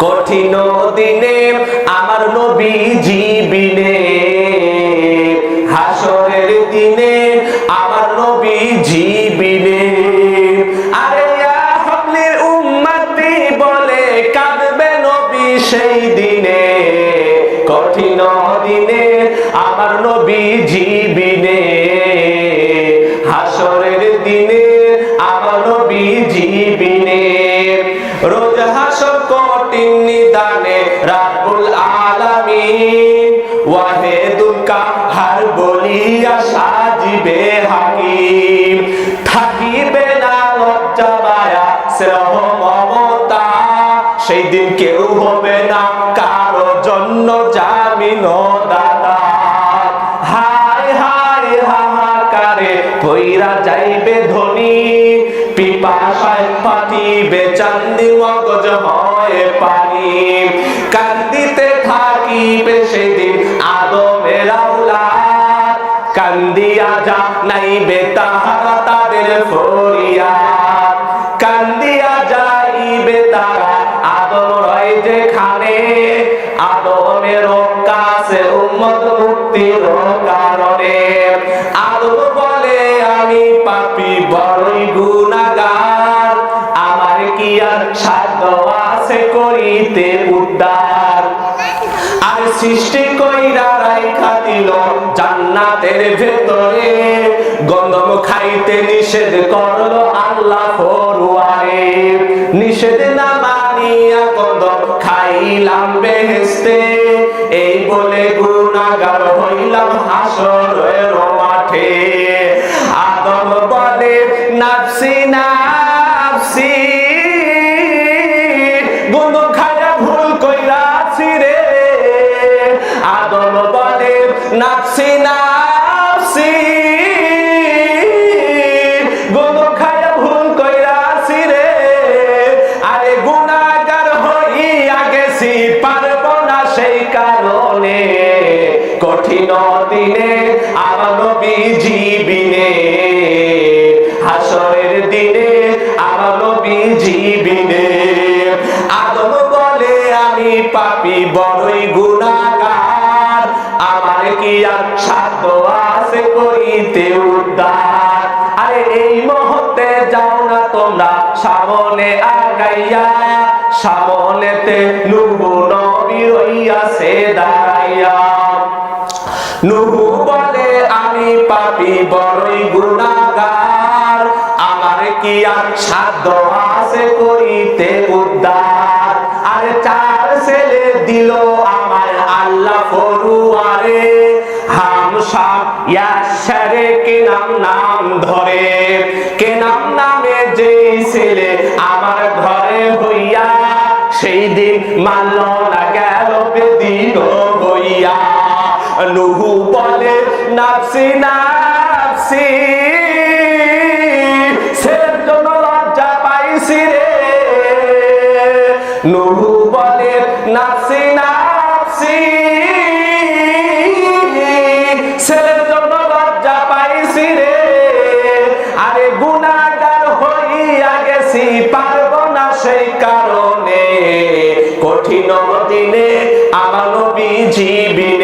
কঠিন দিনে আমার নবীজি বিনে, হাসরের দিনে আমার নবীজি বিনে। আরে ইয়া হাবলিল উম্মতি বলে কাঁদবে নবী সেই দিনে, কঠিন দিনে আমার নবীজি বিনে, হাসরের দিনে আমার নবীজি বিনে। রোজ হাসর কঠিন নিদানে রাব্বুল আলামিন ওয়াহিদুল কাহার বলিয়া সাজিবে হাকিম। থাকিবে না লজ্জা মায়া স্নেহ মমতা, সেই দিন কেউ হবে না কারো জন্য জামিন দাতা। হায় হায় হাহাকারে পইরা যাইবে ধনী, পিপাসায় ফাটিবে চান্দি মগজ হয় পানি। কান্দিতে থাকিবে সেদিন আদমের আওলাদ, কান্দিয়া জানাইবে তাহারা তাদের ফরিয়াদ। কান্দিয়া যাইবে তারা আদম রয় যেখানে, আদমের কাছে উম্মত মুক্তির কারণে। আদম বলে আমি পাপী বড়ই গুনাহগার, আমার কি আর সাধ্য আছে করিতে উদ্ধার। আর সৃষ্টি কইরা রাইখা দিল জান্নাতের ভেতরে, গন্ধম খাইতে নিষেধ করলো আল্লাহ ফরওয়ারে। নিষেধ না মানিয়া গন্ধম খাইলাম বেহেশতে, এই বলে গুনাহগার হইলাম হাসরের মাঠে। আদম বলে নাফসি নাফসি, গন্ধম খাইয়া ভুল কইরাছি রে। আদম বলে নাফসি নাফসি, গন্ধম খাইয়া ভুল কইরাছি রে। আরে গুনাহগার হইয়া গেছি পারবো না সেই কারণে, কঠিন দিনে আমার নবীজি বিনে, হাসরের দিনে আমার নবীজি বিনে। আদম বলে আমি পাপী বড়ই গুনাহগার, আমার কি আর সাধ্য আছে করিতে উদ্ধার। আরে এই মুহূর্তে যাও না তোমরা সামনে আগাইয়া, সামনেতে নূহ নবী রইয়াছে দাঁড়াইয়া। নূহ বলে আমি পাপী বড়ই গুনাহগার, আমার কি আর সাধ্য আছে করিতে উদ্ধার। আরে চার ছেলে দিল আমার আল্লাহ ফরওয়ারে, হাম শাম ইয়াশারে কেনাম নাম ধরে। কেনাম নামে যেই ছেলে আমার ঘরে হইয়া, সেই দিন মানল না গেল বেদিন হইয়া। নূহ বলে নাফসি নাফসি, ছেলের জন্য লজ্জা পাইছি রে। নূহ বলে নাফসি নাফসি, ছেলের জন্য লজ্জা পাইছি রে। আরে গুনাহগার হইয়া গেছি পারবো না সেই কারণে, কঠিন দিনে আমার নবীজি বিনে।